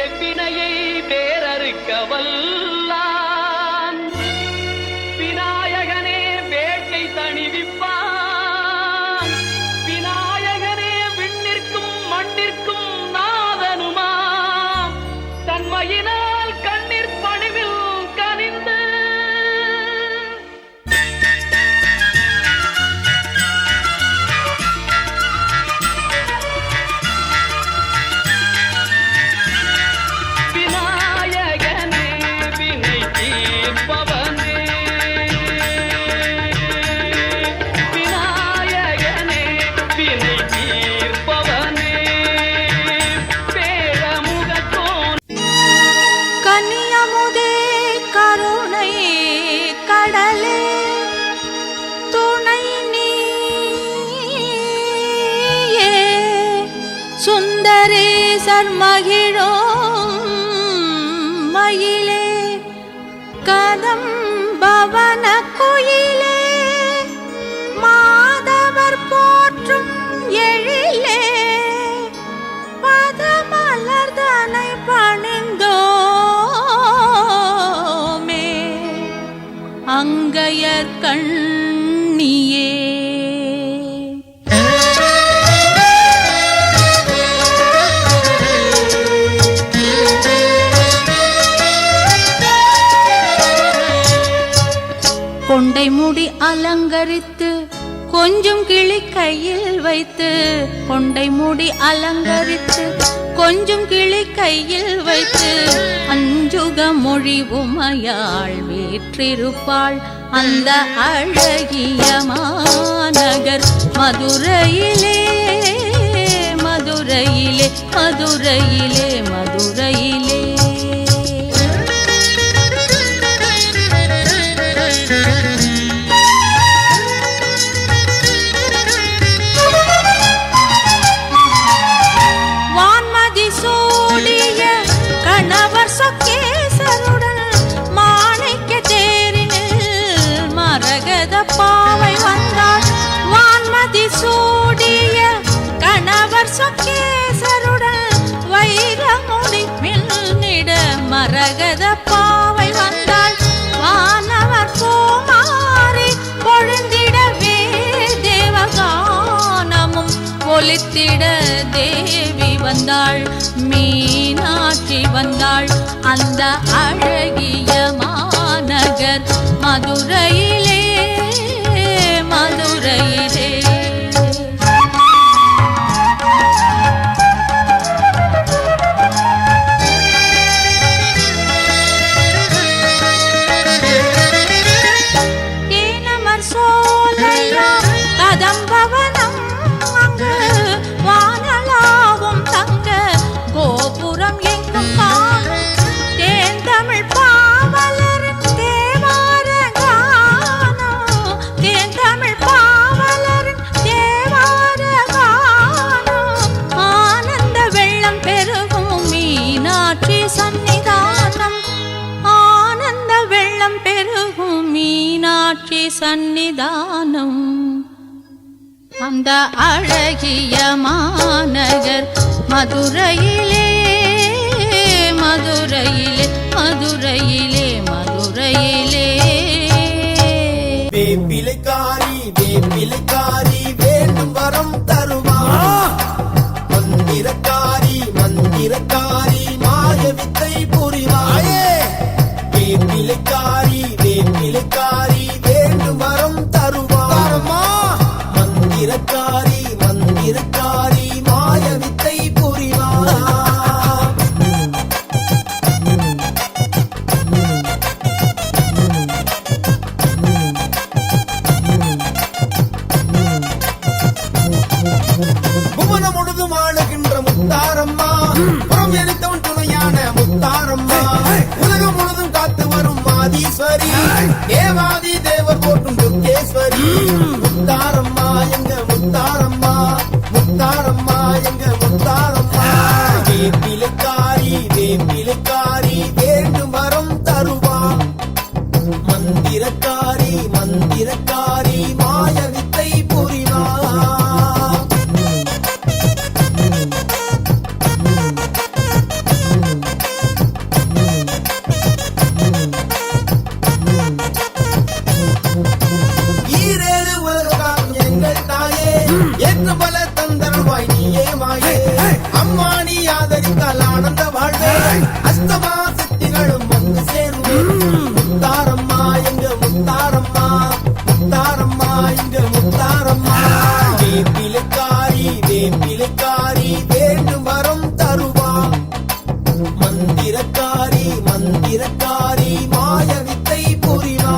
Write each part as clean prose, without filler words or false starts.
வெப்பினையை வேறறுக்க வல்லான் விநாயகனே வேட்டை தணிவிப்பான் விநாயகனே விண்ணிற்கும் மண்ணிற்கும் நாதனுமாம் தன்மையினால் கண்ணீர் பணிவில் கனிந்து சுந்தரேசர் மகிழோம் மயிலே கதம்பவன குயிலே மாதவர் போற்றும் எழிலே பதமலர்தனை பணிந்தோமே அங்கையர் கண்ணியே கொண்டை முடி அலங்கரித்து கொஞ்சம் கிளி கையில் வைத்து கொண்டை முடி அலங்கரித்து கொஞ்சம் கிளி கையில் வைத்து அஞ்சுக மொழி உமையாள் வீற்றிருப்பாள் அந்த அழகிய மாநகர் மதுரையிலே மதுரையிலே மதுரையிலே மதுரையிலே பாவை வந்தாள் வான்மதி சூடிய கணவர் சொக்கேசருடன் வைரமுடி மின்னிட மரகத பாவை வந்தாள் வானவர் பூமாரி பொழுந்திடவே தேவகானமும் ஒலித்திட தேவி வந்தாள் மீனாட்சி வந்தாள் அந்த அழகிய மாநகர் மதுரையிலே மதுரையிலே தேனமர் சோலையா கதம்பவனம் அங்கு வானலாவும் தங்க கோபுரம் எங்கும் காணும் தேன் தமிழ் பாவலரின் தேவார கானம் தேன் தமிழ் பாவலரின் தேவார கானம் ஆனந்த வெள்ளம் பெருகும் மீனாட்சி சன்னிதானம் ஆனந்த வெள்ளம் பெருகும் மீனாட்சி சன்னிதானம் அந்த அழகிய மாநகர் மதுரையிலே மதுரையிலே மதுரையிலே மதுரையிலே வேப்பிலைக்காரி வேப்பிலைக்காரி வேண்டும் வரம் தருமா மந்திரக்காரி மந்திரக்காரி மாய வித்தை புரிவாயே வேப்பிலைக்காரி வேப்பிலைக்காரி வேண்டும் வரம் தருமா மந்திரக்காரி மந்திரக்காரி மாய வித்தை புரிவா புவனம் முழுதும் ஆளுகின்ற முத்தாரம்மா புறம் எரித்தவன் துணையான முத்தாரம்மா உலகம் முழுதும் காத்து வரும் மாதீஸ்வரி தேவாதி தேவர் போட்டும் துர்கேஸ்வரி முத்தாரம்மா எங்க முத்தாரம்மா முத்தாரம்மா எங்க முத்தாரம்மா வேப்பிலைக்காரி வேப்பிலைக்காரி வேண்டும் வரம் தருவா மந்திரக்காரி மந்திரக்காரி மாய வித்தை புரிவா அம்மா நீ ஆதரித்தால் ஆனந்த வாழ்வே அஷ்டமா சக்திகளும் வந்து சேருவே முத்தாரம்மா எங்க முத்தாரம்மா முத்தாரம்மா எங்க முத்தாரம்மா வேப்பிலைக்காரி வேப்பிலைக்காரி வேண்டும் வரம் தருவா மந்திரக்காரி மந்திரக்காரி மாய வித்தை புரிவா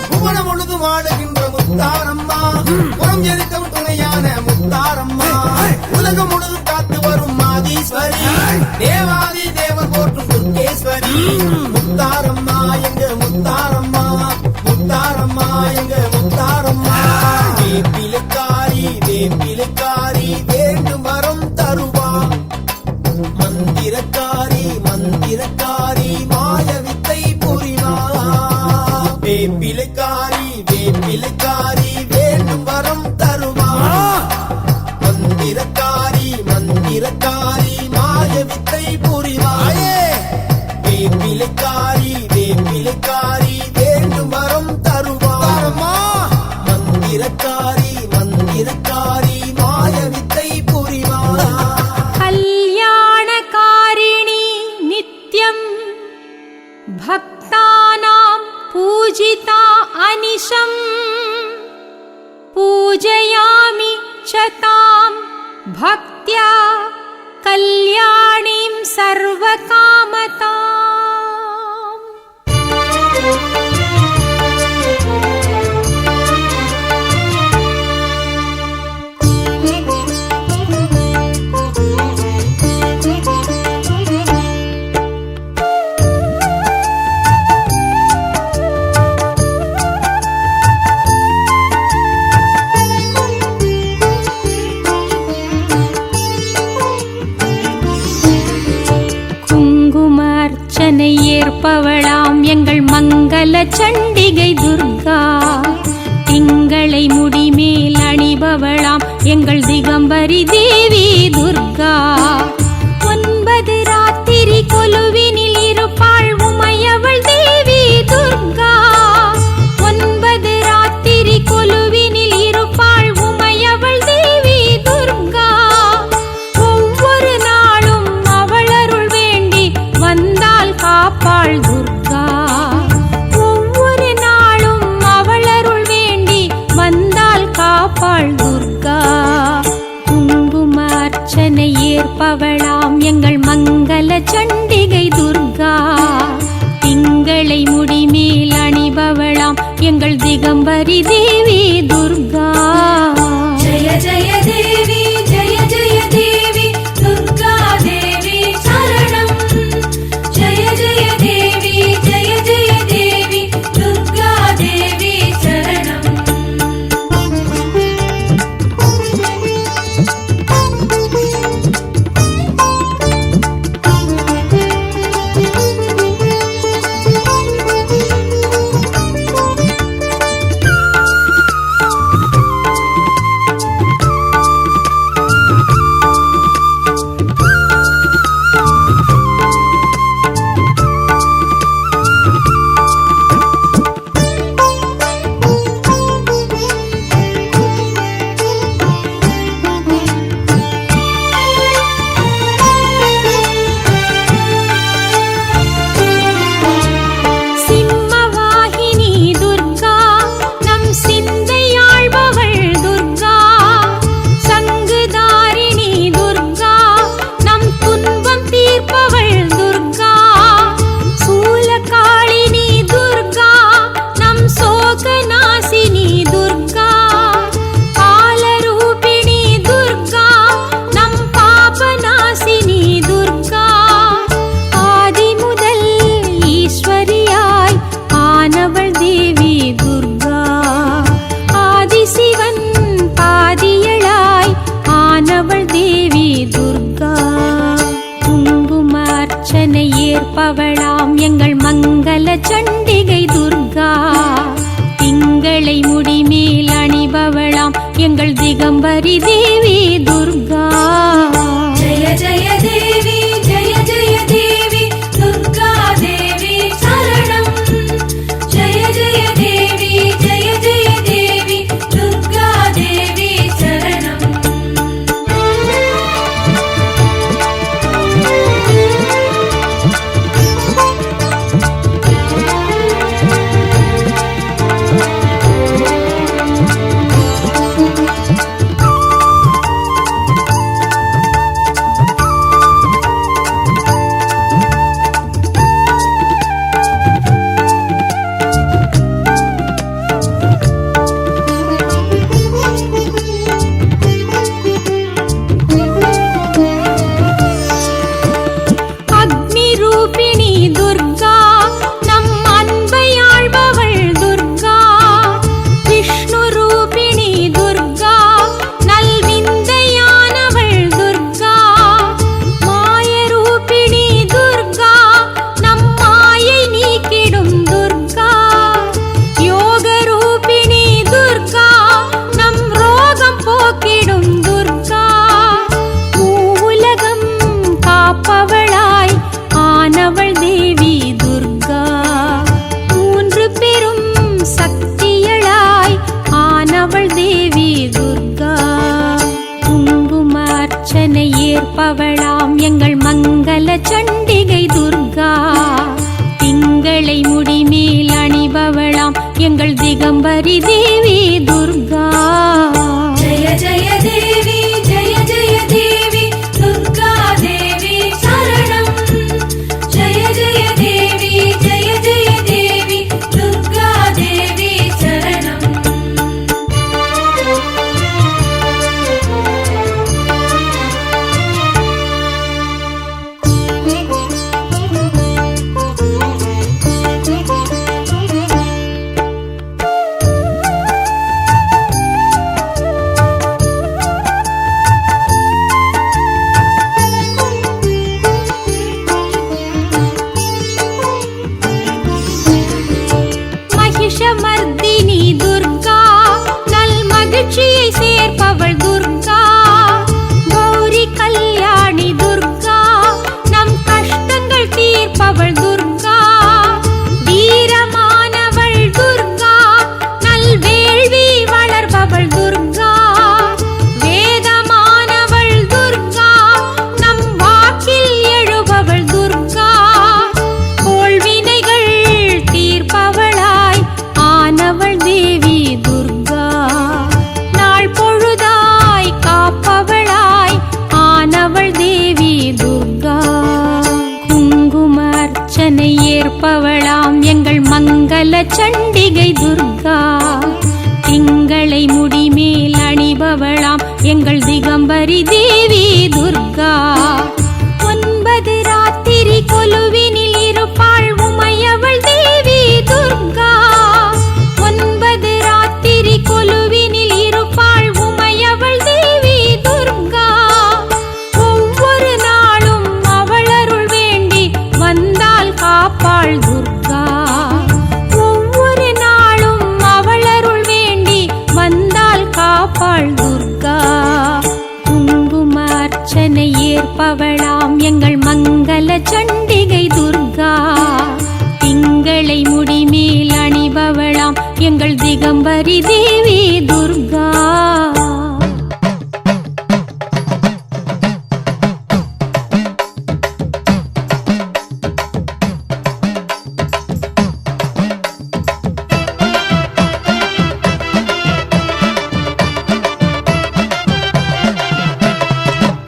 புவனம் முழுதும் ஆடுகின்ற முத்தாரம்மா புறம் எரித்தம் துணையான முத்தாரம்மா உலகம் முழுதும் காத்து வரும் மாதீஸ்வரி தேவாதி தேவர் போற்றும் துர்கேஸ்வரி முத்தாரம்மா எங்க முத்தாரம்மா முத்தாரம்மா எங்க முத்தாரம்மா வேப்பிலைக்காரி வேப்பிலைக்காரி வேண்டும் வரம் தருவா மந்திரக்காரி மந்திரக்காரி மாய வித்தை புரிவா வேப்பிலைக்காரி வேப்பிலைக்காரி வேண்டும் வரம் தருவா மந்திரக்காரி மந்திரக்காரி மாய வித்தை புரிவாயே வேப்பிலைக்காரி வேப்பிலைக்காரி வேண்டும் வரம் தருவா மந்திரக்காரி மந்திரக்காரி மாய வித்தை புரிவா कल्याणकारिणी नित्यं भक्तानां पूजिता अनिशं पूजयामि च तां भक्त्या कल्याणीं सर्वकामताम् குங்குமார்ச்சனை ஏற்பவளாம் எங்கள் மங்கள சண்டிகை துர்கா திங்களை முடிமேல் அணிபவளாம் எங்கள் திகம்பரி தேவி துர்கா 9 ராத்திரி கொலுவினில் இருப்பாள் உமையவள் தேவி துர்கா 9 ராத்திரி கொலுவினில் இருப்பாள் உமையவள் தேவி துர்கா ஒவ்வொரு நாளும் அவள் அருள் வேண்டி வந்தால் காப்பாள் துர்கா ஒவ்வொரு நாளும் அவள் அருள் வேண்டி வந்தால் காப்பாள் துர்கா குங்குமார்ச்சனை ஏற்பவளாம் எங்கள் மங்கள சண்டிகை துர்கா திங்களை முடிமேல் அணிபவளாம் எங்கள் திகம்பரி தேவி துர்கா जय जय देवी जय जय देवी दुर्गा देवी शरणं जय जय देवी जय जय देवी दुर्गा देवी शरणं சிம்மவாகினி துர்கா நம் சிந்தை ஆள்பவள் துர்கா சங்குதாரிணி துர்கா நம் துன்பம் தீர்ப்பவள் துர்கா சூலகாளினி துர்கா நம் சோகநாசினி துர்கா காலரூபிணி துர்கா நம் பாபநாசினி துர்கா ஆதி முதல் ஈஸ்வரியாய் ஆனவள் தேவி துர்கா ஆதிசிவன் பாதியளாய் ஆனவள் தேவி துர்கா குங்குமார்ச்சனை ஏற்பவளாம் எங்கள் மங்கள சண்டிகை துர்கா திங்களை முடிமேல் அணிபவளாம் எங்கள் திகம்பரி தேவி துர்கா जय जय देवी जय जय देवी திகம்பரி தேவி துர்கா. ஜய ஜய தேவி ஜய ஜய தேவி துர்கா தேவி சரணம். ஜய ஜய தேவி ஜய ஜய தேவி துர்கா தேவி சரணம். மகிஷமர்தினி துர்கா, நல் மகிழ்ச்சியை சேர்ப்பவள் துர்கா. கௌரி கல்யாணி துர்கா, நம் கஷ்டங்கள் தீர்ப்பவள் துர்கா. வீரமானவள் துர்கா, நல் வேள்வி வளர்ப்பவள் துர்கா. வேதமானவள் துர்கா, நம் வாக்கில் எழுபவள் துர்கா. கோள்வினைகள் தீர்ப்பவளாய் ஆனவள் தேவி துர்கா. நாள் பொழுதாய் காப்பவளாய் ஆனவள் தேவி துர்கா. குங்கும அர்ச்சனை ஏற்பவளாம் எங்கள் மங்கள சண்டிகை துர்கா. திங்களை முடிமேல் அணிபவளாம் எங்கள் திகம்பரி தேவி துர்கா. 9 ராத்திரி கொலுவினில் இருப்பாள் உமையவள் தேவி துர்கா. 9 ராத்திரி கொலுவினில் இருப்பாள் உமையவள் தேவி துர்கா. ஒவ்வொரு நாளும் அவள் அருள் வேண்டி வந்தால் காப்பாள் துர்கா. ஒவ்வொரு நாளும் அவள் அருள் வேண்டி வந்தால் காப்பாள் துர்கா. குங்கும அர்ச்சனை ஏற்பவளாம் எங்கள் மங்கள சண்டிகை துர்கா. திங்களை முடிமேல் அணிபவளாம் எங்கள் திகம்பரி தேவி துர்கா.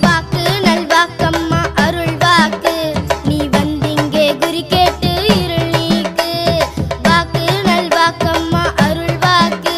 வாக்கு நல்வாக்கம்மா அருள் வாக்கு, நீ வந்திங்கே குறி கேட்டு இருள் நீக்கு. வாக்கு நல்வாக்கம்மா அருள் வாக்கு,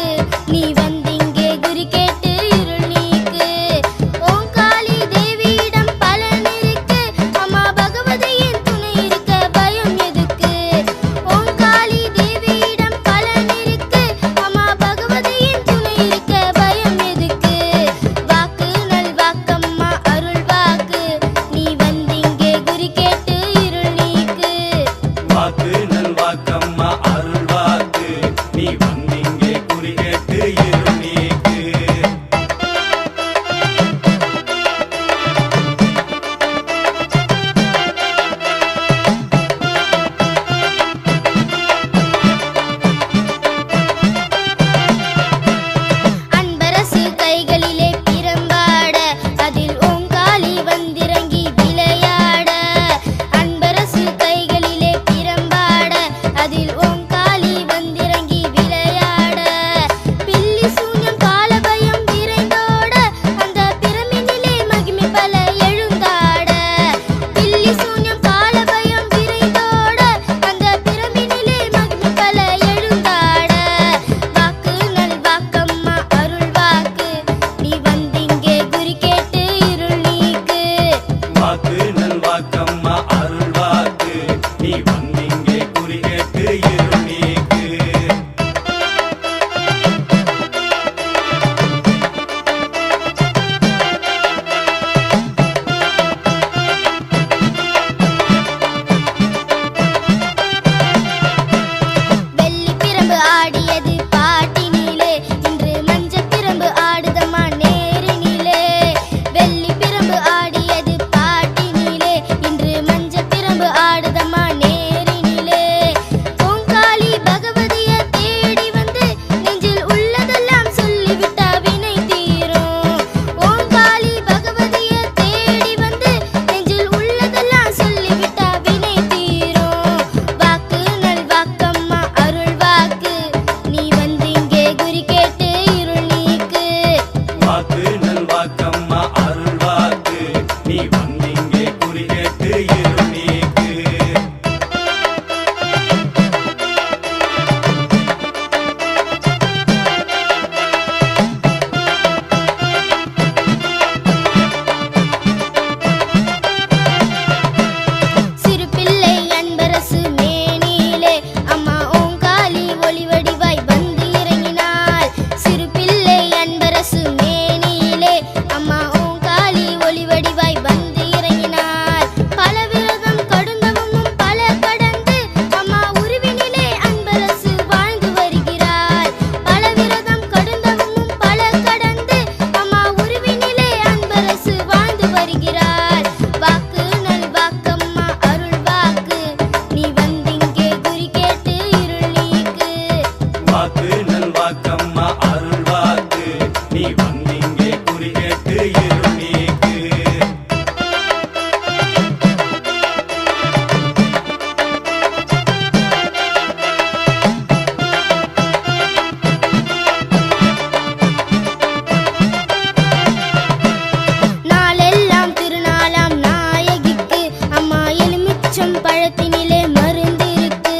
பழத்தினிலே மருந்து இருக்கு.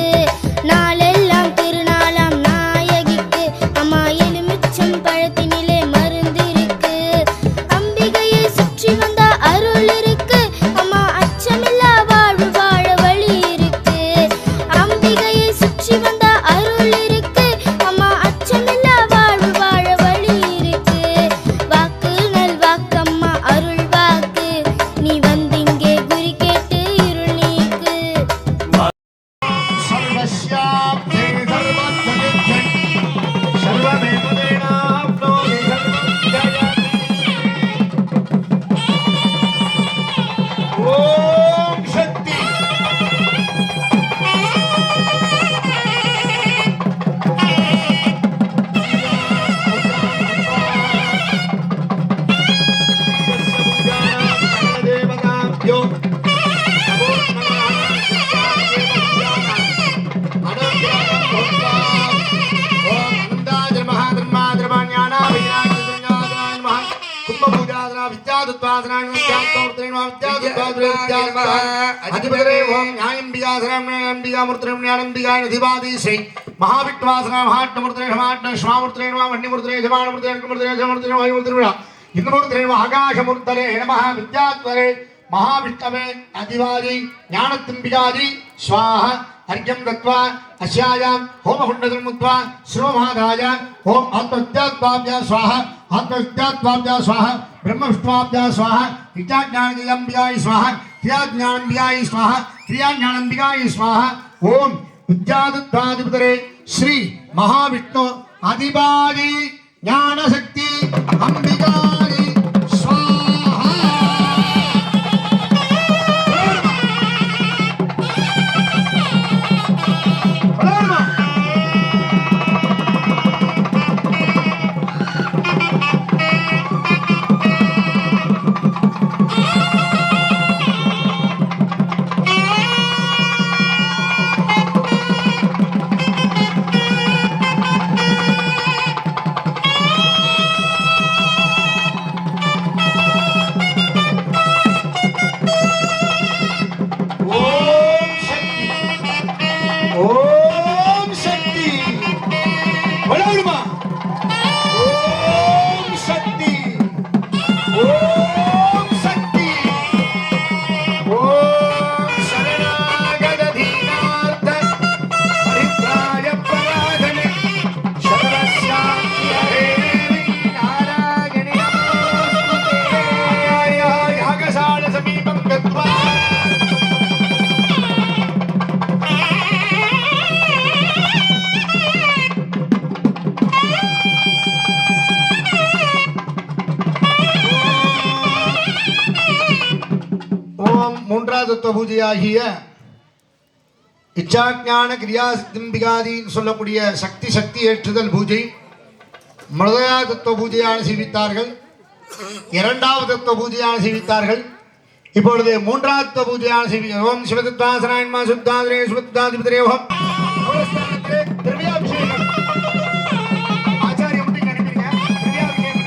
நாளெல்லாம் திருநாளாம் நாயகிக்கு அம்மா எலுமிச்சம் பழத்தினிலே மருந்து இருக்கு. அம்பிகையை சுற்றி வந்தா அருள் இருக்கு. அம்மா அச்சமில்லா வாழ்வு வாழ வழி இருக்கு. அம்பிகையை சுற்றி வந்தா அருள் இருக்கு. அம்மா அச்சமில்லா வாழ்வு வாழ வழி இருக்கு. வாக்கு நல் வாக்கம்மா அருள் வாக்கு, நீ வந்திங்கே குறி கேட்டு இருள் நீக்கு. सर्वस्याप्ते सर्वत्वनित्यं सर्वमेव तेनाप्नोति सर्वं जयति। ॐ शक्ति देवताभ्यो नमो आकाशमूर्तरे नमः विद्यात्वरे महाविष्णवे अधिवादी ज्ञानतिम्बिकादी स्वाहा अर्घ्यं दत्वा अस्यायां होमकुण्डं मुद्वा श्रोमहादाय ओम आत्मविद्यात्वाभ्या स्वाहा आत्मविद्यात्वाभ्या स्वाहा ब्रह्मविष्णुभ्या स्वाहा विद्याज्ञानदिगम्बिकाय स्वाहा क्रियाज्ञानम्बिकाय स्वाहा क्रियाज्ञानम्बिकाय स्वाहा ओम विद्यादत्वाधिपतरे श्री महाविष्णु अधिवादी ज्ञानशक्ति अंबिकाय स्वाहा। மூன்றாவது பூஜையாகிய இச்சாஞான கிரியாசிம்பிகாதி சொல்லக்கூடிய சக்தி ஏற்றுதல் பூஜை முதலாவது தத்துவ பூஜையான செய்வித்தார்கள், இரண்டாவது தத்துவ பூஜையான செய்வித்தார்கள். இப்பொழுது மூன்றாவது தத்துவ பூஜையான செய்வி ஓம் சிவதத்வாசனாயன்மா சுத்தாதிரே சுபத்தாதிபதிரே ஓம் திரவியாபிஷேகம் ஆச்சாரிய முட்டிக்கு அனுப்பிடுங்க. திரவியாபிஷேகம்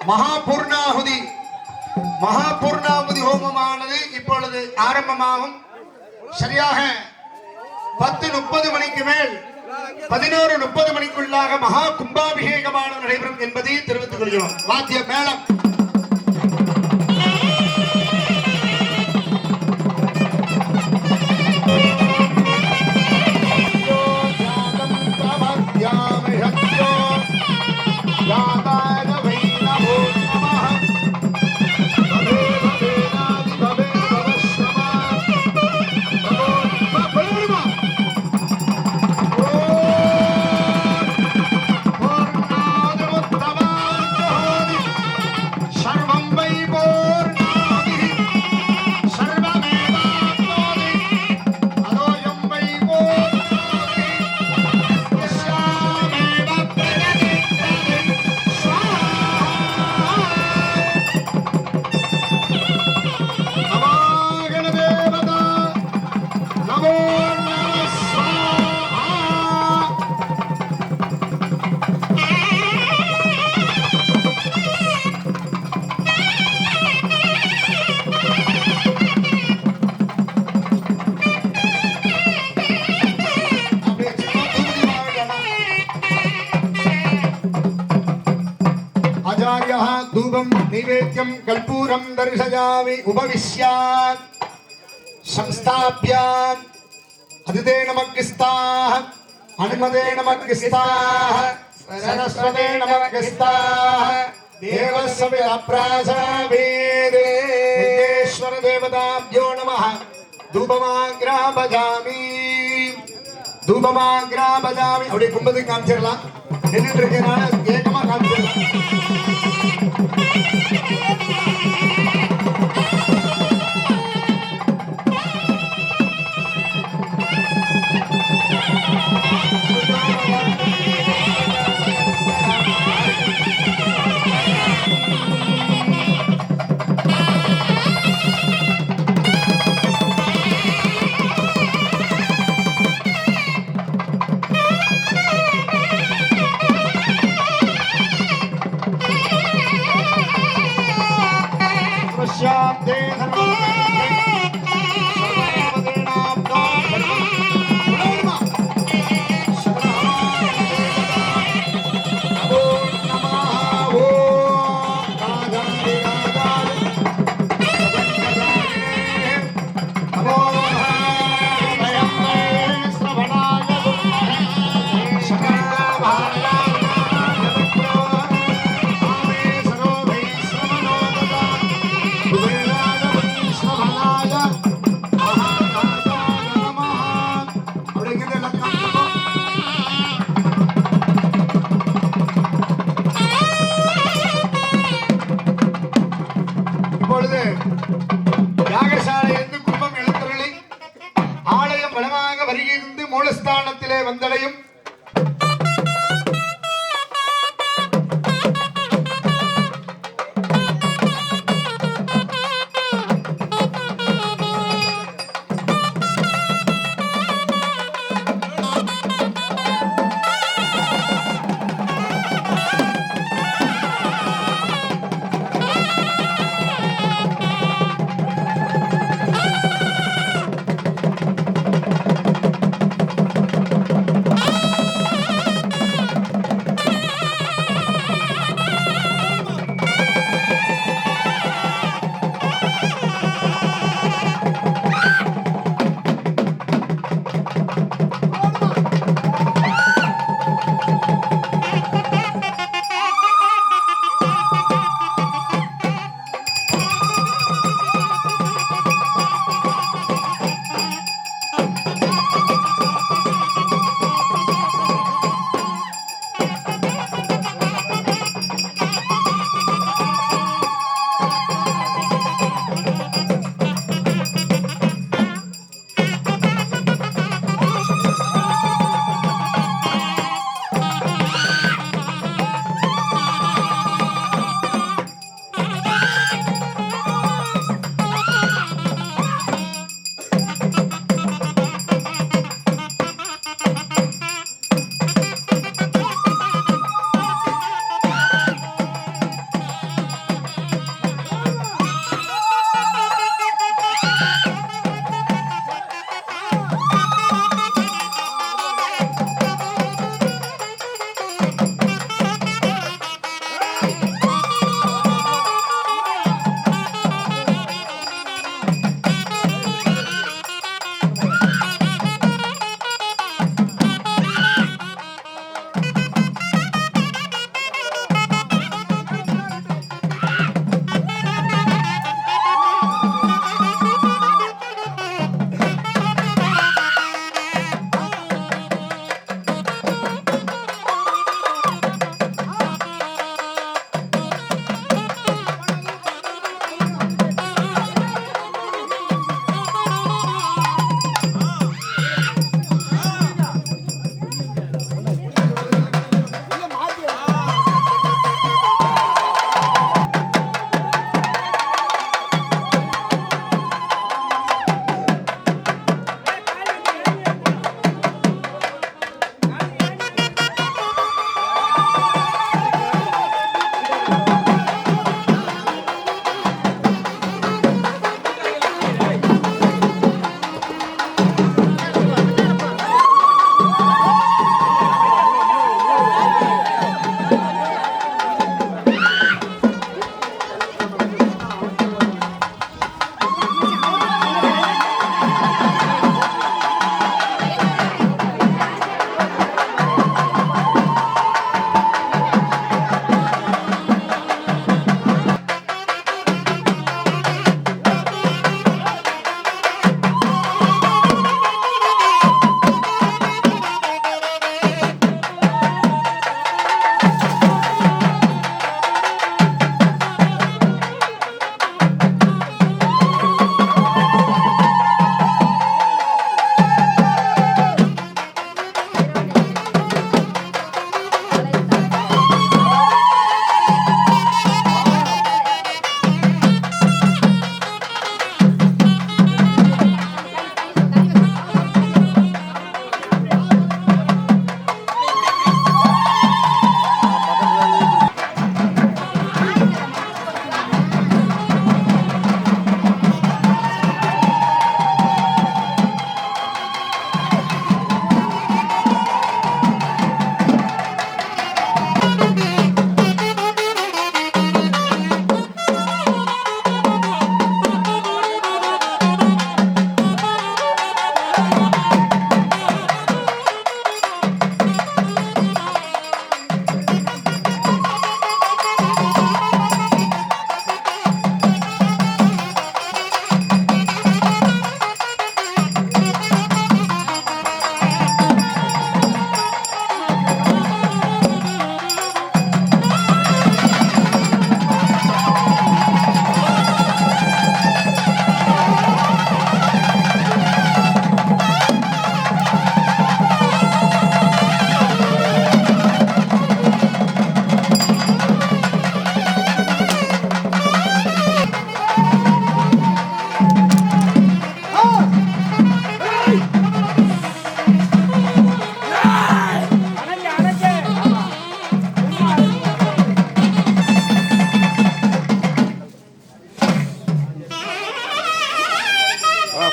மகாபூர்ணாகுதி ஹோமமானது இப்பொழுது ஆரம்பமாகும். சரியாக 10:30 மணிக்கு மேல் 11:30 மணிக்குள்ளாக மகா கும்பாபிஷேகமானது நடைபெறும் என்பதை தெரிவித்துக் கொள்கிறோம். வாத்திய மேளம். धूपं नैवेद्यं कर्पूरं दर्शयामि उपविश्यात् संस्थाप्य अदिते नमस्कृताः हनुमते नमस्कृताः सरस्वते नमस्कृताः देवस्य अप्रासावेदे विघ्नेश्वर देवताभ्यो नमः धूपमाग्रापयामि அப்படியே கும்பத்தை காமிச்சிடலாம். நின்றுட்டு இருக்கேனால ஏகமா காமிச்சிடலாம். மூலஸ்தானத்திலே வந்தடையும்.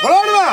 கொலாடுவா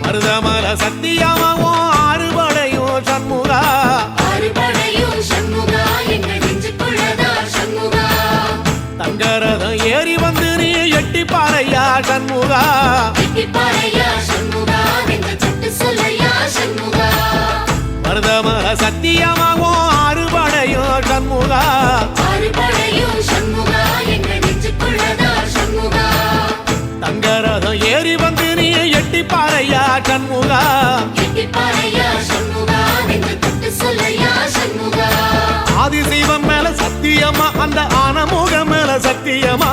மருதமர சத்தியமாவோ அறுபடையோ சண்முகா அறுபடையும் சண்முகா எங்கள் நெஞ்சுக்குள்ளதா சண்முகா தங்கரதம் ஏறி வந்து நீ எட்டி பாறையா சண்முகா எட்டிப்பாறையா சண்முகா நெஞ்ச சட்டு சொல்லையா சண்முகா மருதமர சத்தியமாவோ அறுபடையோ சண்முகா அறுபடையும் சண்முகா எங்கள் நெஞ்சுக்குள்ளதா சண்முகா தங்கரதம் ஏறி வந்து நீ எட்டி பாறையா சண்முகா எட்டிப்பாறையா சண்முகா நெஞ்ச சட்டு சொல்லையா சண்முகா ஆதிசைவம் மேல சத்தியமா அந்த ஆனமுகம் மேல சத்தியமா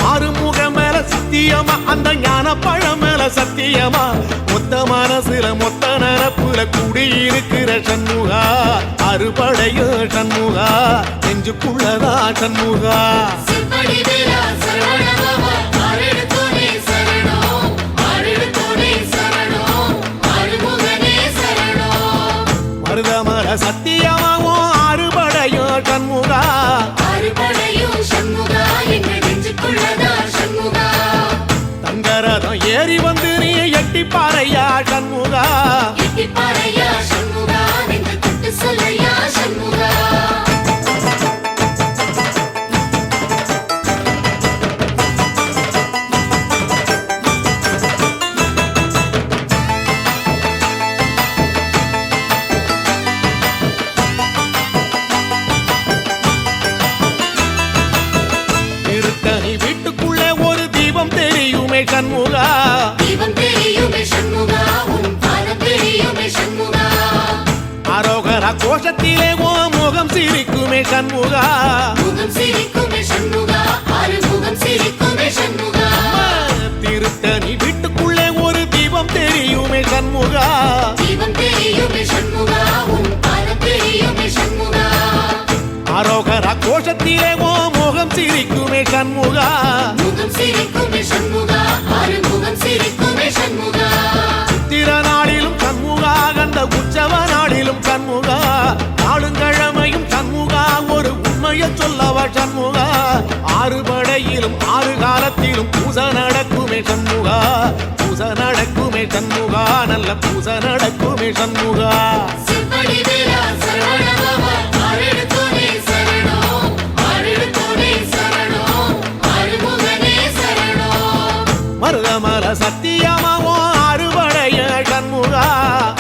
ஆறுமுகம் மேல சத்தியமா அந்த ஞான பழம் மேல சத்தியமா மொத்த மனசுல மொத்த நரப்புல குடியிருக்கிற சண்முகா அறுபடையோ சண்முகா நெஞ்சுக்குள்ளதா சண்முகா சிற்படி வீரா சரவணபவா ஆரெடுத்தோனே சரணம் ஆரெடுத்தோனே சரணம் ஆறுமுகனே சரணம் மருதமர சத்தியமாவோ அறுபடையோ சண்முகா அறுபடையும் சண்முகா எங்கள் நெஞ்சுக்குள்ளதா சண்முகா தங்கரதம் ஏறி வந்து நீ எட்டி பாறையா சண்முகா எட்டிப்பாறையா சண்முகா நெஞ்ச சட்டு சொல்லையா சண்முகா திருத்தணி வீட்டுக்குள்ளே ஒரு தீபம் தெரியுமே சண்முகா தீபம் தெரியுமே சண்முகா உன் பாதம் தெரியுமே சண்முகா அரோகர கோஷத்திலே ஓ முகம் சிரிக்குமே சண்முகா முகம் சிரிக்குமே சண்முகா ஆறுமுகம் சிரிக்குமே சண்முகா திருத்தணி வீட்டுக்குள்ளே ஒரு தீபம் தெரியுமே சண்முகா தீபம் தெரியுமே சண்முகா உன் பாதம் தெரியுமே சண்முகா அரோகர கோஷத்திலே ஓ முகம் சிரிக்குமே சண்முகா முகம் சிரிக்குமே சண்முகா ஆறுமுகம் சிரிக்குமே சண்முகா சித்திர நாளிலும் சண்முகா கந்த உற்சவ நாளிலும் சண்முகா நாளுங்கிழமையும் சண்முகா ஒரு உண்மையை சொல்லவா சண்முகா ஆறுபடையிலும் ஆறு காலத்திலும் பூசை நடக்குமே சண்முகா பூசை நடக்குமே சண்முகா நல்ல பூசை நடக்குமே சண்முகா சிற்படி வீரா சரவணபவா ஆரெடுத்தோனே சரணம் ஆரெடுத்தோனே சரணம் ஆறுமுகனே சரணம் மருதமர சத்தியமாவோ அறுபடைய சண்முகா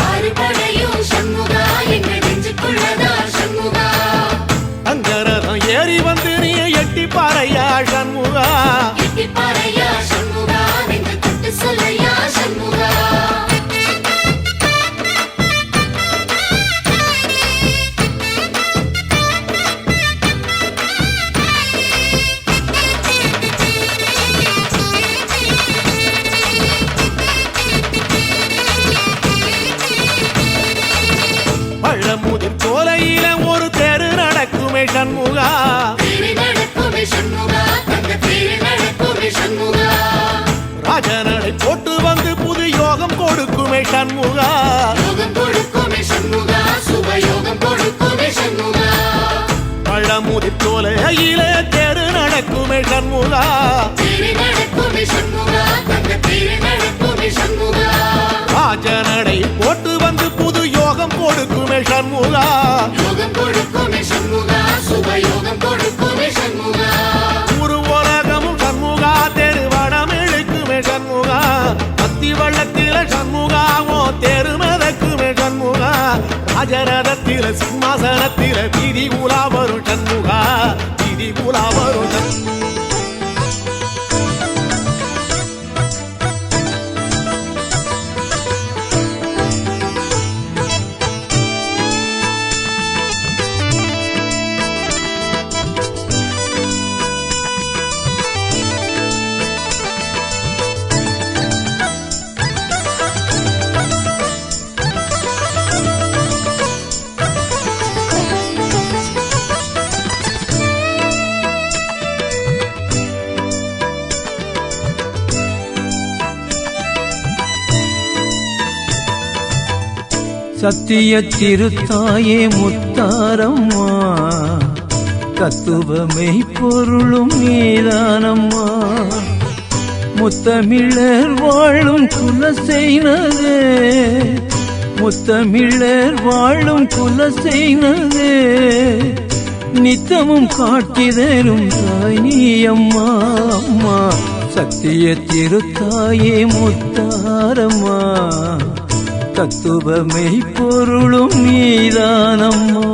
அறுபடையும் சண்முகா எங்கள் நெஞ்சுக்குள்ளதா சண்முகா தங்கரதம் ஏறி வந்து நீ எட்டி பாறையா சண்முகா எட்டிப்பாறையா சண்முகா நெஞ்ச சட்டு சொல்லையா சண்முகா சண்முகா தேரி நடக்குமே சண்முகா தங்க தேரி நடக்குமே சண்முகா ராஜனடை போட்டு வந்து புது யோகம் கொடுக்குமே சண்முகா யோகம் கொடுக்குமே சண்முகா சுபயோகம் கொடுக்குமே சண்முகா பழமுதி தோலையிலே தேரு நடக்குமே சண்முகா தேரி நடக்குமே சண்முகா தங்க தேரி நடக்குமே சண்முகா ராஜனடை போட்டு வந்து புது யோகம் கொடுக்குமே சண்முகா யோகம் கொடுக்குமே சண்முகா சுபயோகம் கொடுக்குமே சண்முகா ஒரு உலகமும் சண்முகா தெருவடம் இழுக்குமே சண்முகா அத்தி வள்ளத்தில சண்முகாவோ தெரு மதக்குமே சண்முகா ராஜரதத்தில சிம்மாசனத்தில வீதி உலா வரும் சண்முகா வீதி உலா வரும் சத்திய திருத்தாயே முத்தாரம்மா தத்துவமை பொருளும் நீதானம்மா முத்தமிழர் வாழும் குலசெய்னதே முத்தமிழர் வாழும் குலசெய்னதே நித்தமும் காட்டிதரும் தாய் நீ அம்மா அம்மா சத்திய திருத்தாயே முத்தாரம்மா தத்துவமை பொருளும் நீதானம்மா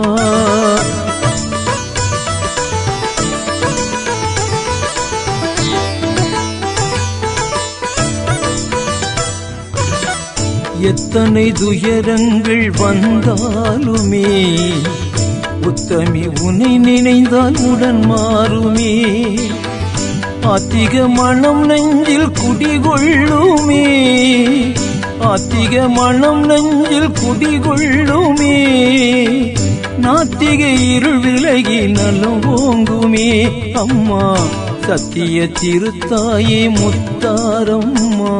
எத்தனை துயரங்கள் வந்தாலுமே உத்தமி உன்னை நினைந்தால் உடன் மாறுமே ஆத்திக மனம் நெஞ்சில் குடிகொள்ளுமே ஆத்திக மனம் நெஞ்சில் குடிகொள்ளுமே நாத்திக இருள் விலகி நலம் ஓங்குமே அம்மா சத்திய திருத்தாயே முத்தாரம்மா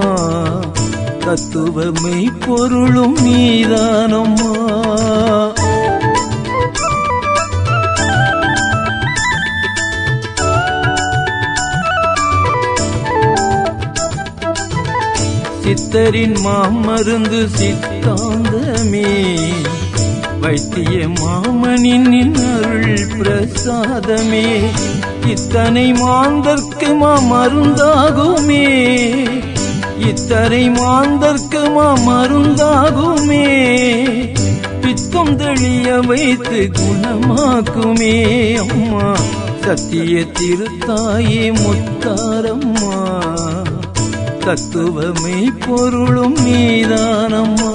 தத்துவமை பொருளும் நீதானம்மா சித்தரின் மாமருந்து சித்தாந்தமே வைத்திய மாமனின் அருள் பிரசாதமே இத்தனை மாந்தர்க்கு மருந்தாகுமே இத்தனை மாந்தர்க்கு மருந்தாகுமே பித்தம் தெளிய வைத்து குணமாக்குமே அம்மா சத்திய திருத்தாயே முத்தாரம்மா தத்துவமை பொருளும் நீதானம்மா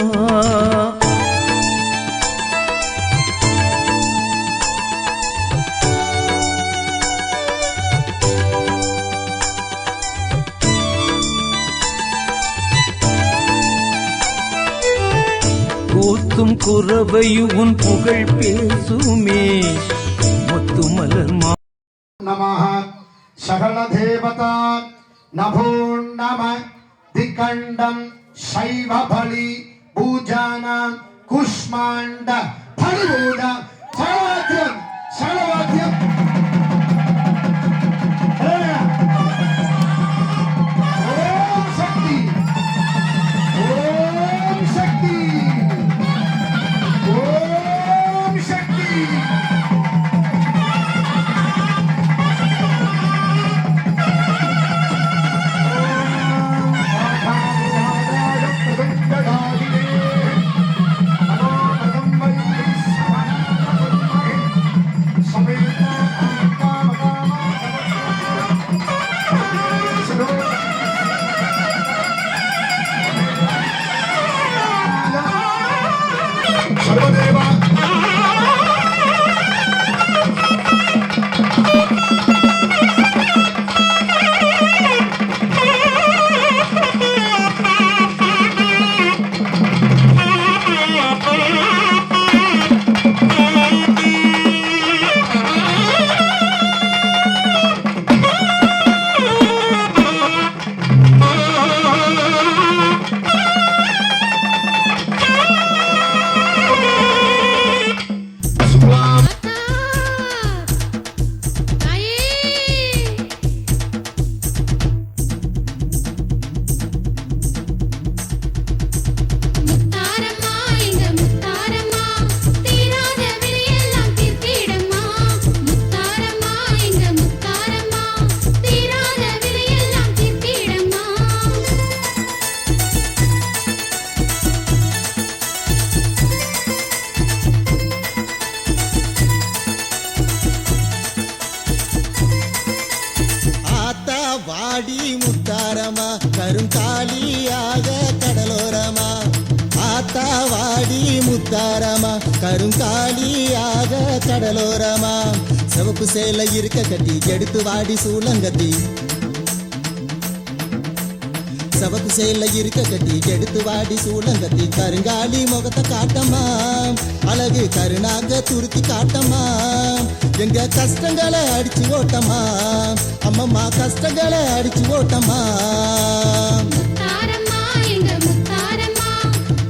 கூத்தும் குறவையும் உன் புகழ் பேசுமே முத்துமலர் நமः சகல தேவதா நபோ நம திகண்டம் சைவ பலி பூஜானாம் குஷ்மாண்ட பலிபூத சரவாத்தியம் சரவாத்தியம் ஓம் சக்தி ஓம் சக்தி ஓம் சக்தி வாடி முத்தாரமா கருங்காலியாக கடலோரமா ஆத்தா வாடி முத்தாரமா கருங்காலியாக கடலோரமா சிவப்பு சேலை இருக்க கட்டி எடுத்து வாடி சூளங்கத்தி சவப்பு சேல இருக்க கட்டி எடுத்து வாடி சூளங்கத்தி கருங்காலி முகத்தை காட்டம்மா அழகு கருணாக துருத்தி காட்டம்மா எங்க கஷ்டங்களை அடிச்சு ஓட்டம்மா அம்மம்மா கஷ்டங்களை அடிச்சு ஓட்டம்மா முத்தாரம்மா எங்க முத்தாரம்மா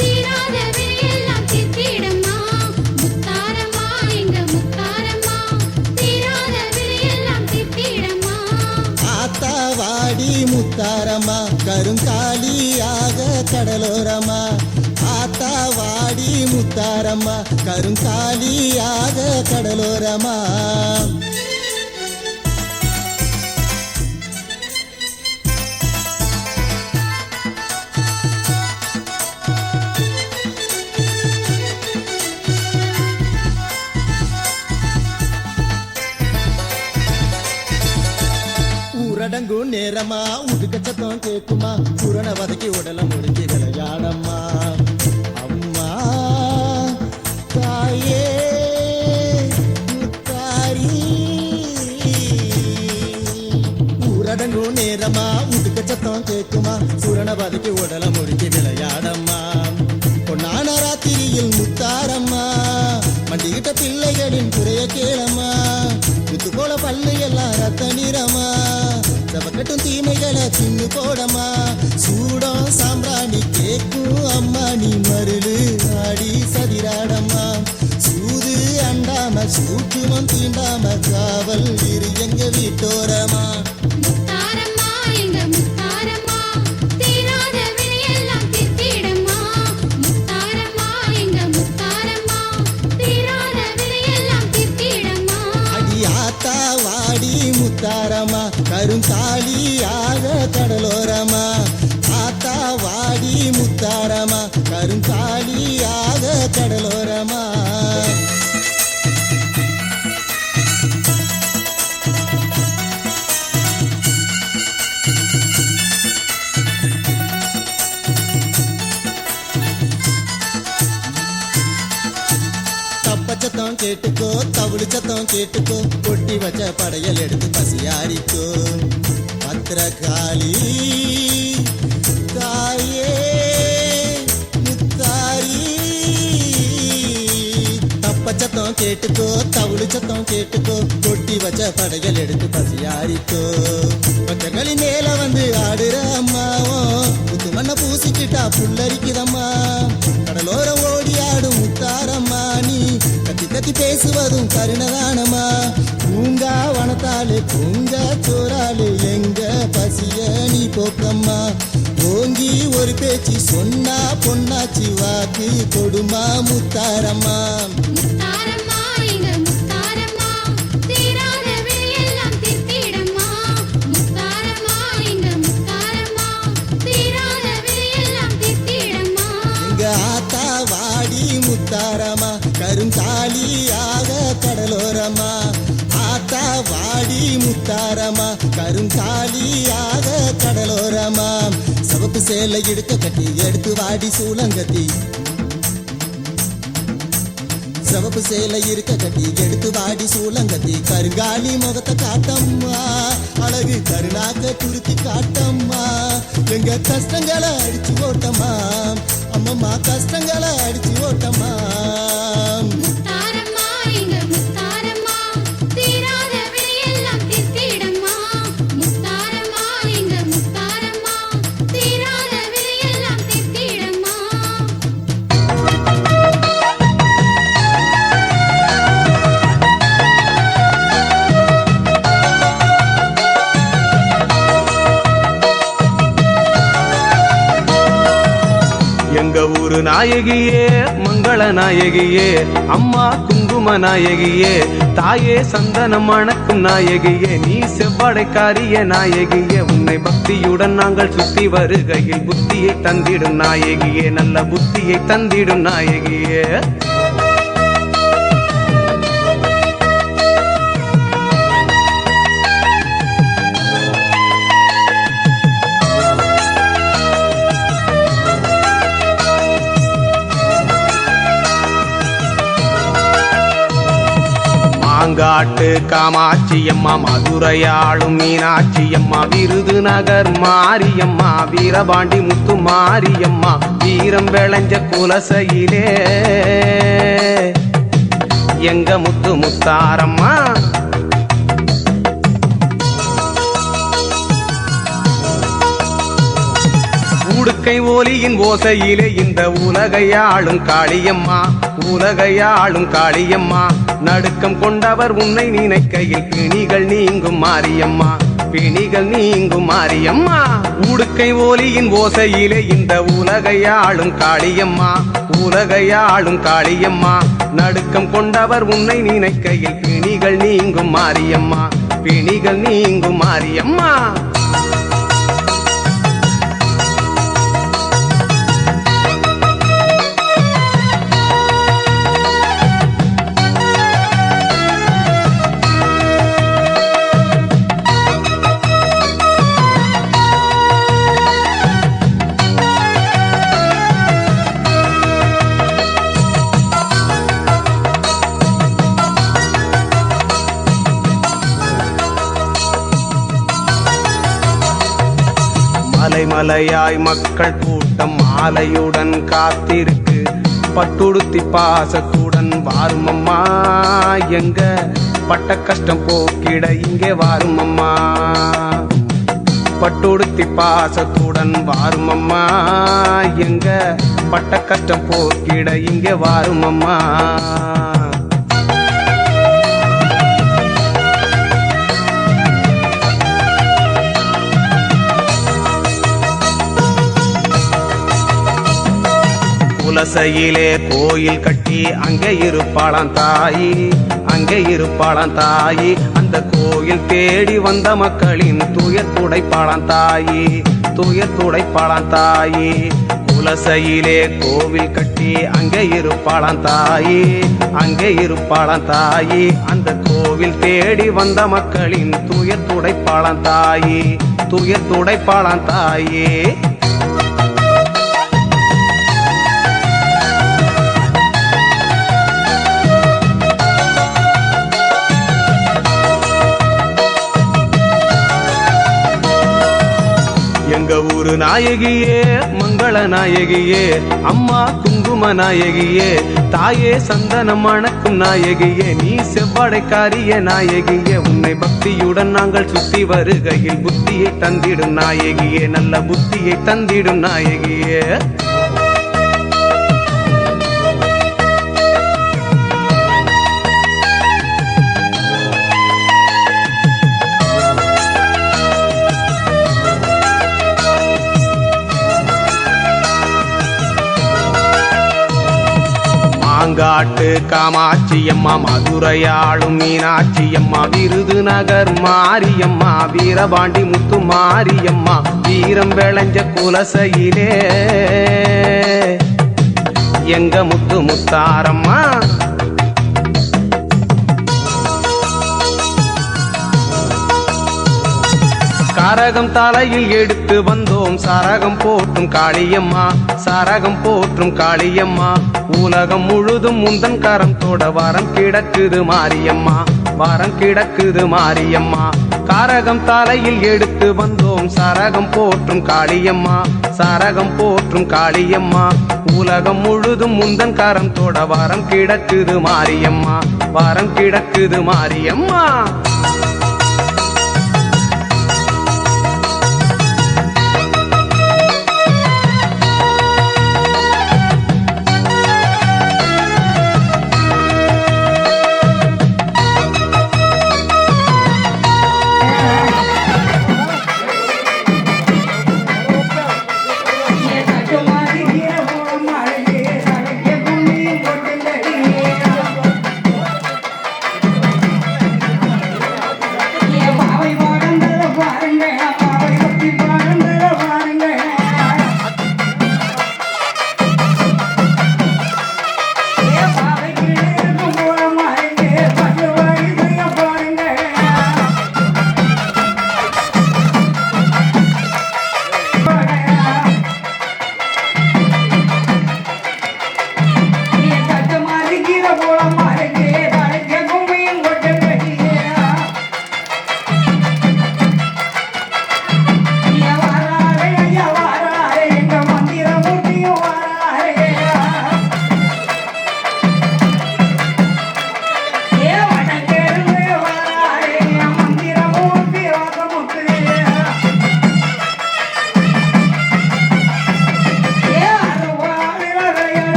தீராத வினையெல்லாம் தீர்த்திடம்மா முத்தாரம்மா எங்க முத்தாரம்மா தீராத வினையெல்லாம் தீர்த்திடம்மா ஆத்தா வாடி முத்தாரம்மா கருங்காலியாக கடலோரமா ஆத்தா வாடி முத்தாரம்மா கருங்காலியாக கடலோரமா ஊரடங்கும் நேரமா உடுக்க சத்தம் கேக்குமா புரண வதக்கி உடல முடுக்கி விளையாடம்மா அம்மா தாயே முத்தாரி ஊரடங்கும் நேரமா உடுக்க சத்தம் கேக்குமா புரண வதக்கி உடல முடுக்கி விளையாடம்மா பொன்னான ராத்திரியில் முத்தாரம்மா மண்டிகிட்ட பிள்ளைகளின் குறைய கேளம்மா முத்து போல பல்லு எல்லாம் ரத்த நிறமா சவக்கட்டும் தீமைகளை தின்னு போடமா சூடம் சாம்பிராணி கேக்கும் அம்மா நீ மருளு ஆடி சதிராடம்மா சூது அண்டாம சூக்குமம் தீண்டாம காவல் இரு எங்க வீட்டோரமா முத்தாரம்மா எங்க முத்தாரம்மா தீராத வினையெல்லாம் தீர்த்திடம்மா முத்தாரம்மா எங்க முத்தாரம்மா தீராத வினையெல்லாம் தீர்த்திடம்மா அடி ஆத்தா வாடி முத்தாரமா கருங்காலியாக கடலோரமா ஆத்தா வாடி முத்தாரமா கருங்காலியாக கடலோரமா சத்தம் கேட்டுக்கோ தவுளு சத்தம் கேட்டுக்கோ கொட்டி வச்ச படையல் எடுத்து பசியாரிக்கோ பத்திரகாளி தாயே முத்தாரி தப்ப சத்தம் கேட்டுக்கோ தவுளு சத்தம் கேட்டுக்கோ கொட்டி வச்ச படையல் எடுத்து பசியாரிக்கோ பக்கங்களின் மேல வந்து ஆடுற அம்மாவோ புத்து மண்ண பூசிக்கிட்டா புல்லரிக்குதம்மா கடலோரம் ஓடி ஆடும் முத்தாரம்மா நீ கத்தி கத்தி பேசுவதும் கருணதானமா பூங்கா வனத்தாலே பூங்க சோறாலே எங்க பசிய நீ போக்கம்மா ஓங்கி ஒரு பேச்சு சொன்னா பொன்னாச்சி வாக்கு கொடுமா முத்தாரம்மா முத்தாரம்மா எங்க முத்தாரம்மா தீராத வினையெல்லாம் தீர்த்திடம்மா முத்தாரம்மா எங்க முத்தாரம்மா தீராத வினையெல்லாம் தீர்த்திடம்மா எங்க ஆத்தா வாடி முத்தாரமா கருங்காலியாக கடலோரமா ஆத்தா வாடி முத்தாரமா கருங்காலியாக கடலோரமா சவப்பு சேலை எடுக்க கட்டி எடுத்து வாடி சூளங்கத்தி சவப்பு சேலை இருக்க கட்டி எடுத்து வாடி சூளங்கத்தி கருங்காலி முகத்தை காட்டம்மா அழகு கருணாக்க துருத்தி காட்டம்மா எங்க கஷ்டங்களை அடிச்சு ஓட்டம்மா அம்மம்மா கஷ்டங்களை அடிச்சு ஓட்டம்மா முத்தாரம்மா எங்க முத்தாரம்மா தீராத வினையெல்லாம் தீர்த்திடம்மா முத்தாரம்மா எங்க முத்தாரம்மா தீராத வினையெல்லாம் தீர்த்திடம்மா எங்க ஊரு நாயகியே மங்கள நாயகியே அம்மா குங்கும நாயகியே தாயே சந்தனம் மணக்கும் நாயகியே நீ செவ்வாடைக்காரிய நாயகியே உன்னை பக்தியுடன் நாங்கள் சுத்தி வருகையில் புத்தியை தந்திடும் நாயகியே நல்ல புத்தியை தந்திடும் நாயகியே மாங்காட்டு காமாட்சியம்மா மதுரையாளும் மீனாட்சியம்மா விருதுநகர் மாரியம்மா வீரபாண்டி முத்து மாரியம்மா வீரம் விளைஞ்ச குலசையிலே எங்க முத்து முத்தாரம்மா உடுக்கை ஒலியின் ஓசையிலே இந்த உலகையாளும் காளியம்மா உலகையாளும் காளியம்மா நடுக்கம் கொண்டவர் உன்னை நினைக்கையில் பிணிகள் நீங்கும் மாரியம்மா பிணிகள் நீங்கும் மாரியம்மா உடுக்கை ஒலியின் ஓசையிலே இந்த உலகையாளும் காளியம்மா உலகையாளும் காளியம்மா நடுக்கம் கொண்டவர் உன்னை நினைக்கையில் பிணிகள் நீங்கும் மாரியம்மா பிணிகள் நீங்கும் மாரியம்மா மலைமலையாய் மக்கள் கூட்டம் மாலையுடன் காத்திருக்கு பட்டுடுத்தி பாசத்துடன் வாருமம்மா எங்க பட்ட கஷ்டம் போக்கிட இங்கே வாருமம்மா பட்டுடுத்தி பாசத்துடன் வாருமம்மா எங்க பட்ட கஷ்டம் போக்கிட இங்கே வாருமம்மா குலசையிலே கோயில் கட்டி அங்கே இருப்பாளாம் தாயி அங்கே இருப்பாளாம் தாயி அந்த கோயில் தேடி வந்த மக்களின் துயர் துடைப்பாளாம் தாயி துயர் துடைப்பாளாம் தாயி குலசையிலே கோவில் கட்டி அங்கே இருப்பாளாம் தாயி அங்கே இருப்பாளாம் தாயி அந்த கோவில் தேடி வந்த மக்களின் துயர் துடைப்பாளாம் தாயி துயர் துடைப்பாளாம் தாயே எங்க ஊரு நாயகியே மங்கள நாயகியே அம்மா குங்கும நாயகியே தாயே சந்தனம் மணக்கும் நாயகியே நீ செவ்வாடைக்காரிய நாயகியே உன்னை பக்தியுடன் நாங்கள் சுத்தி வருகையில் புத்தியை தந்திடும் நாயகியே நல்ல புத்தியை தந்திடும் நாயகியே மாங்காட்டு காமாட்சியம்மா மதுரையாளும் மீனாட்சியம்மா விருதுநகர் மாரியம்மா வீரபாண்டி முத்து மாரியம்மா வீரம் விளைஞ்ச குலசையிலே எங்க முத்து முத்தாரம்மா சரகம் தலையில் எடுத்து வந்தோம் சரகம் போற்றும் காளியம்மா சரகம் போற்றும் காளியம்மா உலகம் முழுதும் முந்தன் கரம் தொட வரம் கிடக்குது மாரியம்மா வரம் கிடக்குது மாரியம்மா காரகம் தலையில் எடுத்து வந்தோம் சரகம் போற்றும் காளியம்மா சரகம் போற்றும் காளியம்மா உலகம் முழுதும் முந்தன் கரம் தொட வரம் கிடக்குது மாரியம்மா வரம் கிடக்குது மாரியம்மா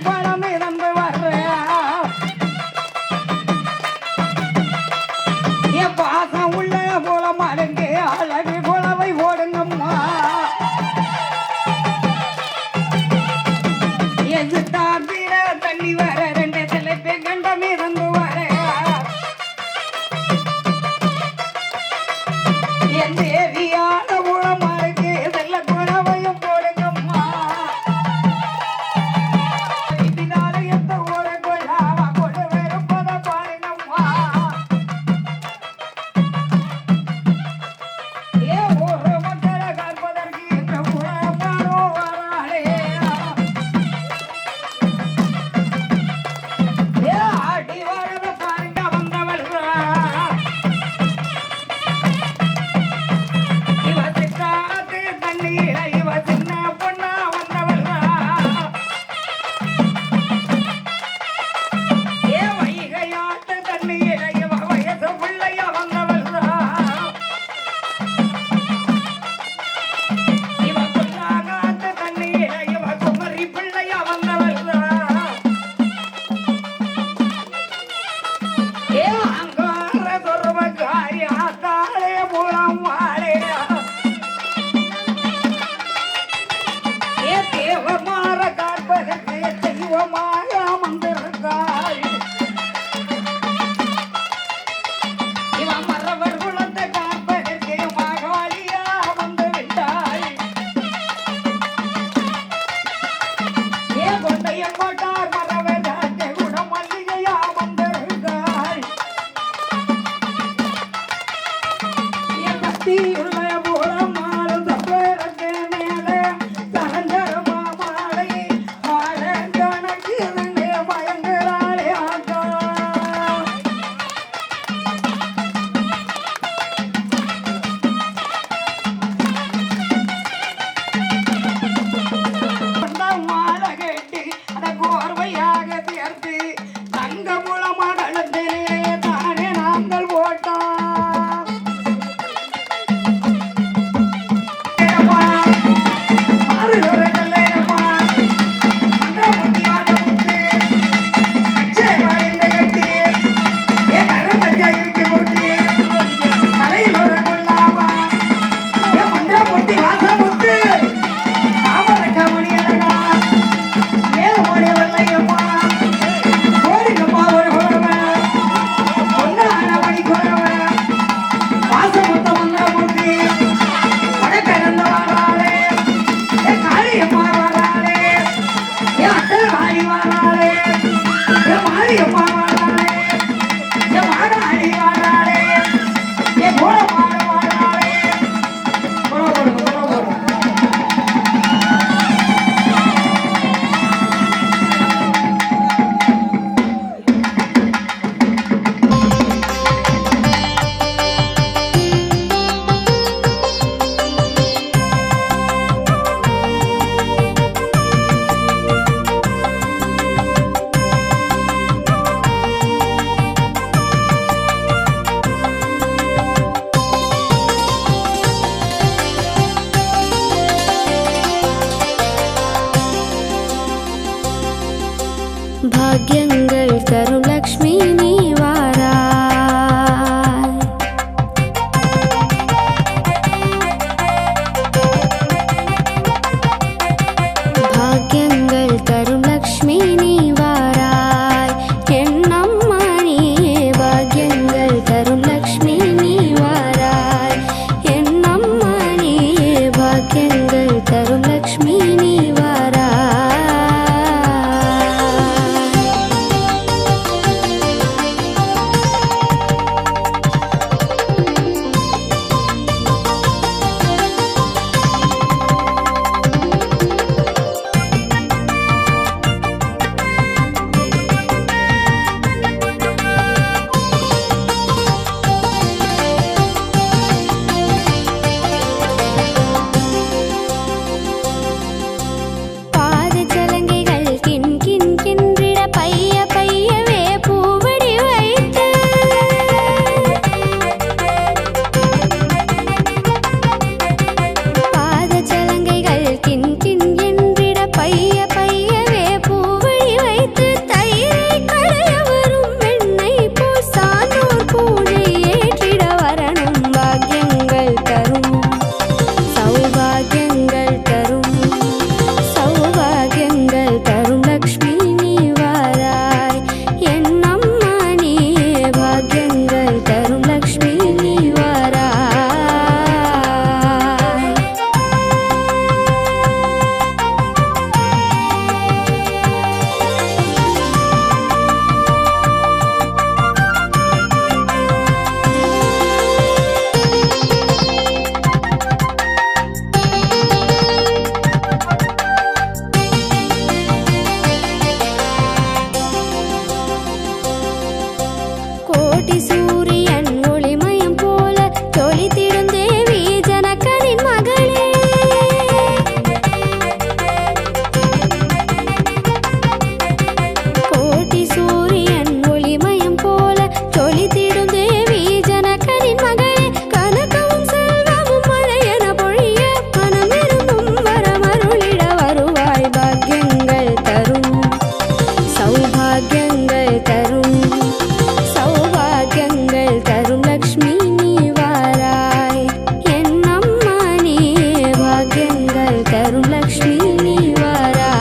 பணம் இறந்து வர்றேன் என் பாசம் உள்ள போல மருங்கு அழகு குலவை ஓடுங்கம்மா எது தாத்திர தண்ணி வர ரெண்டு சிலைப்பு கண்டம் இறந்து வர என் தேவியான உளமாருக்கு செல்ல குலவையும் போடுங்கம்மா இதனால எந்த ஊர கொள்ளாவா கொண்டு வெறுப்பத பாருங்கம்மா ஏ ஒரு மக்களை காப்பதற்கு என்ற உலகமானோ வராளே ஏ ஆடி வரத பாருங்க வந்தவள் இவ சித்தாத்து தண்ணீர இவ சின்ன பொண்ணா வந்தவள் ஏ வைகையாட்டு தண்ணீர இவ வயசு பிள்ளைய வந்தவள் இவ புல்லாகாட்டு தண்ணீர இவ குமரி பிள்ளைய வந்தவள் ஏ அங்கார சொர்வக்காரி ஆத்தாளே மூலம் வாழே ஏ தேவமார காப்பதற்கு தெய்வமாக அமர்ந்திருக்காள் இவ மறவர் குலத்தை காப்பதற்கு மகாலியா வந்து விட்டாள் ஏ கொண்டையம் போட்டார் மறவர் காட்டை குண மல்லிகையா வந்திருக்காள் என் பக்தியுள்ள மூலம் மாறுந்த பேருக்கு மேலே தரஞ்சரமா மாலை ஆழ கணக்கு மயங்குறாளே ஆக்கா மாலை கட்டி அதை கோர்வையாக சேர்த்து தங்க மூலமா கழுத்திலே தானே நாங்கள் போட்டோம் பாக்யங்கள் தரும் லக்ஷ்மி நீ வாராய் பாக்யங்கள் தரும் லக்ஷ்மி நீ வாராய் எண்ணம்மா நீயே பாக்யங்கள் தரும் லக்ஷ்மி நீ வாராய் எண்ணம்மா நீயே பாக்யங்கள் தரும் லக்ஷ்மி நீ வாராய் கோட்டி சூரியன் ஒளிமயம் போல ஜொலித்திடும் தேவி ஜனகனின் மகளே. கோட்டி சூரியன் ஒளிமயம் போல ஜொலித்திடும் தேவி ஜனகனின் மகளே. கனகவும் செல்வமும் மழையென பொழிய மனமெரும்பும் வரமருளிட வருவாய். பாக்கியங்கள் தரும் சௌபாகியங்கள் தரும் சௌபாகியங்கள் தரும் லக்ஷ்மி நீ வாராய். என் அம்மா நீ பாக்கியங்கள் தரும் லக்ஷ்மி நீ வாராய்.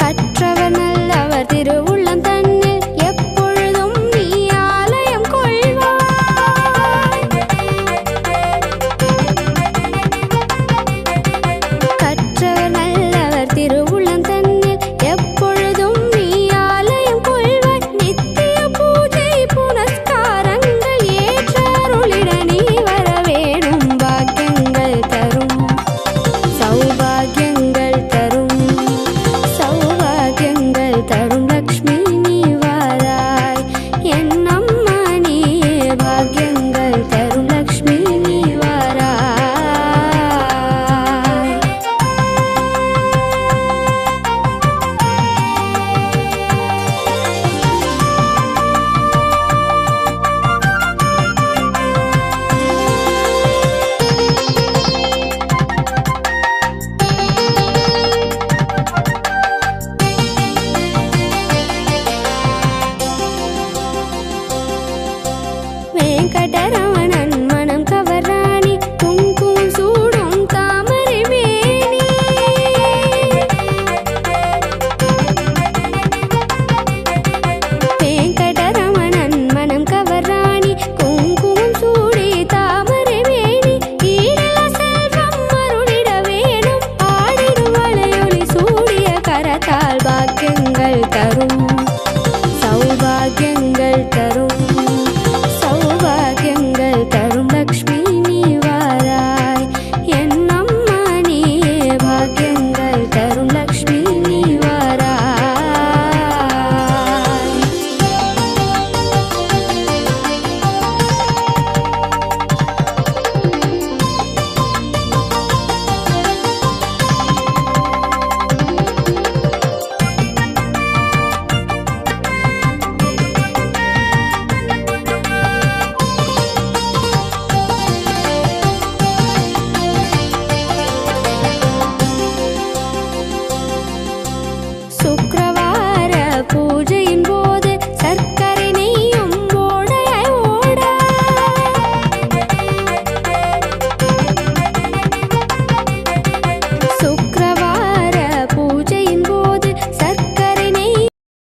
கற்றவர் நல்லவர் திருவுள்ளம் தன்னில் எப்பொழுதும் நீ ஆலயம் கொள்வாய். கற்றவர் நல்லவர் திருவுள்ளம் தன்னில் எப்பொழுதும் நீ ஆலயம் கொள்வாய். நித்திய பூஜை புனஸ்காரங்கள் ஏற்ற அருளிட நீ வர வேணும். பாக்கியங்கள் தரும் சௌபாகியங்கள் தரும் சௌபாகியங்கள் தரும் லக்ஷ்மி நீ வாராய். என் அம்மா நீ பாக்கியங்கள் தரும் லக்ஷ்மி நீ வாராய். வெங்கடரமணன் மனம் கவராணி குங்குமம் சூடும் தாமரை மேனி. வெங்கடரமணன் மனம் கவராணி குங்குமம் சூடி தாமரை மேனி. ஈடல செல்வம் அருளிட வேணும். ஆடிடும் வளையொலி சூடிய கரத்தால் பாக்கியங்கள் தரும் சௌபாகியங்கள் தரும்